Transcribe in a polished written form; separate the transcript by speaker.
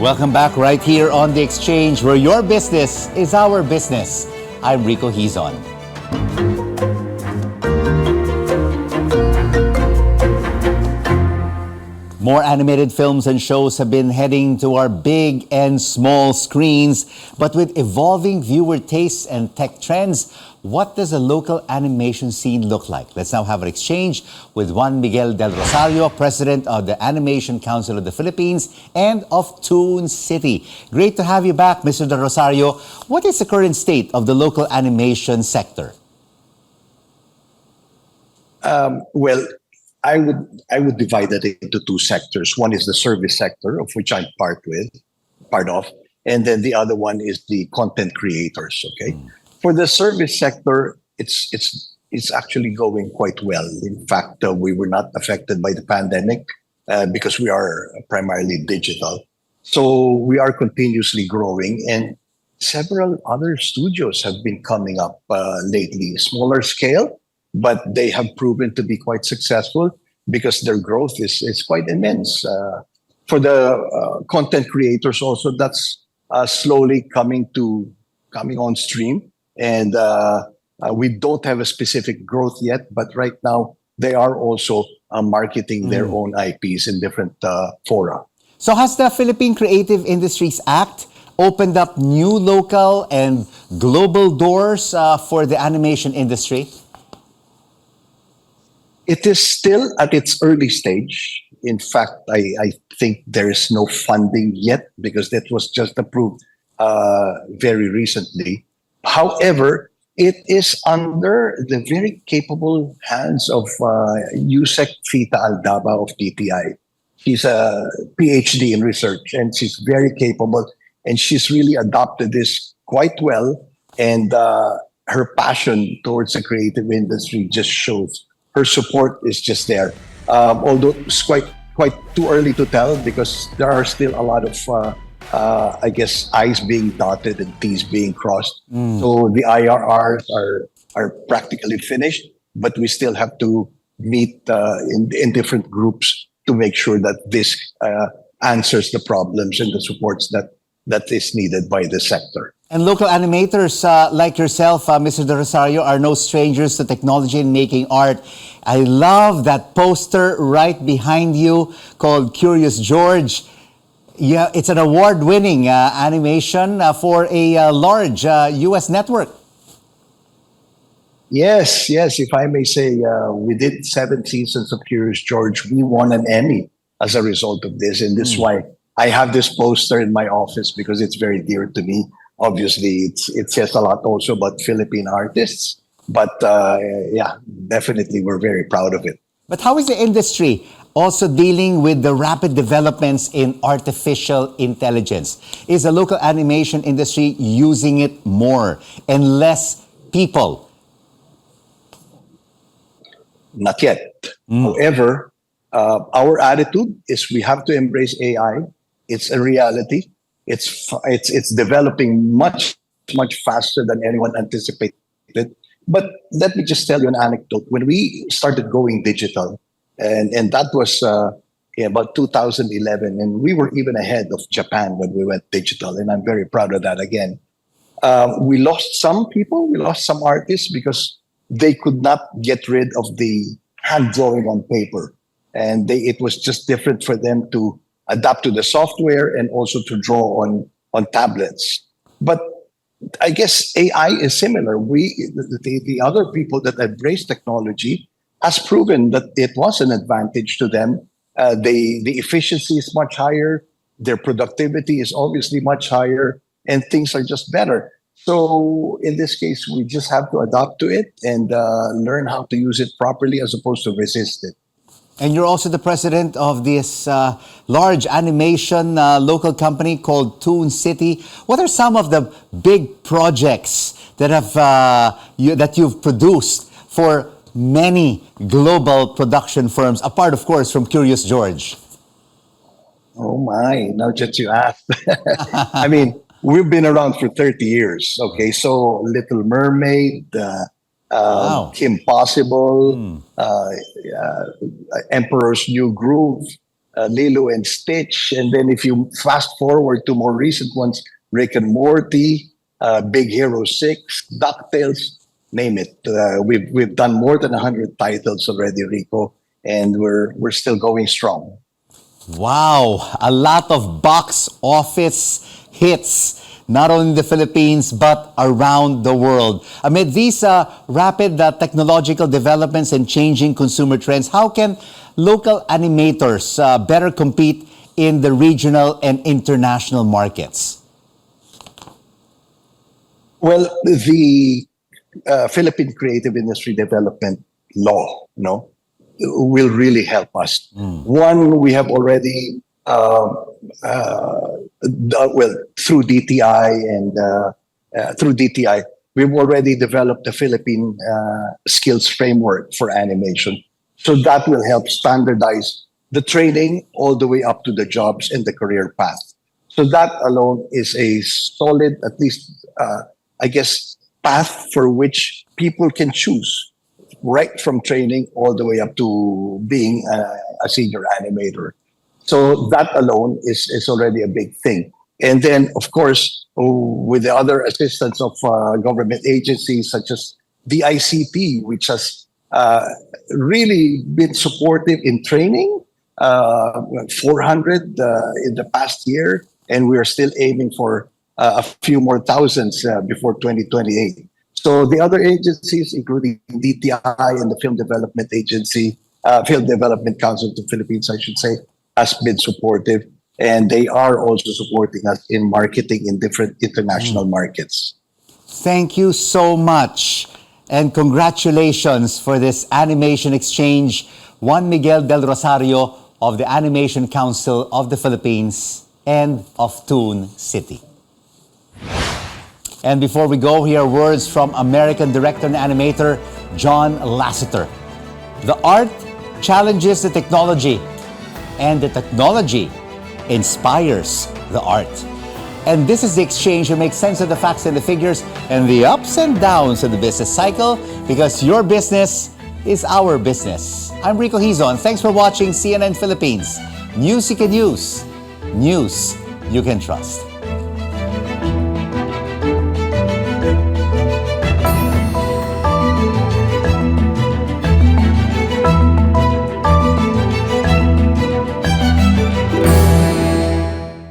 Speaker 1: Welcome back right here on The Exchange, where your business is our business. I'm Rico Hizon. More animated films and shows have been heading to our big and small screens. But with evolving viewer tastes and tech trends, what does a local animation scene look like? Let's now have an exchange with Juan Miguel del Rosario, President of the Animation Council of the Philippines and of Toon City. Great to have you back, Mr. del Rosario. What is the current state of the local animation sector?
Speaker 2: Well, I would divide it into two sectors. One is the service sector, of which I'm part of, and then the other one is the content creators. Okay, for the service sector, it's actually going quite well. In fact, we were not affected by the pandemic because we are primarily digital. So we are continuously growing, and several other studios have been coming up lately, smaller scale, but they have proven to be quite successful because their growth is quite immense. For the content creators also, that's slowly coming on stream. And we don't have a specific growth yet, but right now they are also marketing their own IPs in different fora.
Speaker 1: So has the Philippine Creative Industries Act opened up new local and global doors for the animation industry?
Speaker 2: It is still at its early stage. In fact, I think there is no funding yet because that was just approved very recently. However, it is under the very capable hands of Yusek Fita Aldaba of DTI. She's a PhD in research and she's very capable and she's really adopted this quite well. And her passion towards the creative industry just shows. Her support is just there. Although it's quite too early to tell because there are still a lot of, I guess, I's being dotted and T's being crossed. So the IRRs are practically finished, but we still have to meet in different groups to make sure that this answers the problems and the supports that is needed by the sector.
Speaker 1: And local animators like yourself, Mr. del Rosario, are no strangers to technology and making art. I love that poster right behind you called Curious George. Yeah, it's an award-winning animation for a large U.S. network.
Speaker 2: Yes. If I may say, we did 7 seasons of Curious George. We won an Emmy as a result of this, and this is why I have this poster in my office because it's very dear to me. Obviously, it says a lot also about Philippine artists, but yeah, definitely we're very proud of it.
Speaker 1: But how is the industry also dealing with the rapid developments in artificial intelligence? Is the local animation industry using it more and less people?
Speaker 2: Not yet. However, our attitude is we have to embrace AI. It's a reality. It's developing much faster than anyone anticipated. But let me just tell you an anecdote. When we started going digital, and that was about 2011, and we were even ahead of Japan when we went digital, and I'm very proud of that again. We lost some people, we lost some artists because they could not get rid of the hand drawing on paper, and it was just different for them to adapt to the software and also to draw on tablets. But I guess AI is similar. The other people that embrace technology has proven that it was an advantage to them. The efficiency is much higher. Their productivity is obviously much higher, and things are just better. So in this case, we just have to adapt to it and learn how to use it properly as opposed to resist it.
Speaker 1: And you're also the president of this large animation local company called Toon City. What are some of the big projects that you've produced for many global production firms, apart, of course, from Curious George?
Speaker 2: Oh my, now that you asked. I mean, we've been around for 30 years. Okay, so Little Mermaid,
Speaker 1: Wow.
Speaker 2: Kim Possible, Emperor's New Groove, Lilo and Stitch. And then if you fast forward to more recent ones, Rick and Morty, Big Hero 6, DuckTales, name it. We've done more than 100 titles already, Rico, and we're still going strong.
Speaker 1: Wow, a lot of box office hits, not only in the Philippines but around the world. Amid these rapid technological developments and changing consumer trends, how can local animators better compete in the regional and international markets?
Speaker 2: Well, the Philippine Creative Industry Development Law, will really help us. One, we have already, through DTI we've already developed the Philippine skills framework for animation. So that will help standardize the training all the way up to the jobs and the career path. So that alone is a solid, at least, path for which people can choose, right from training all the way up to being a senior animator. So that alone is already a big thing. And then, of course, with the other assistance of government agencies such as the ICT, which has really been supportive in training, 400 in the past year, and we are still aiming for a few more thousands before 2028. So the other agencies, including DTI and the Film Development Agency, Film Development Council of the Philippines, I should say, has been supportive. And they are also supporting us in marketing in different international markets.
Speaker 1: Thank you so much. And congratulations for this animation exchange, Juan Miguel del Rosario of the Animation Council of the Philippines and of Toon City. And before we go, here are words from American director and animator John Lasseter. The art challenges the technology, and the technology inspires the art. And this is the exchange that makes sense of the facts and the figures and the ups and downs of the business cycle, because your business is our business. I'm Rico Hizon. Thanks for watching CNN Philippines. News you can use, news you can trust.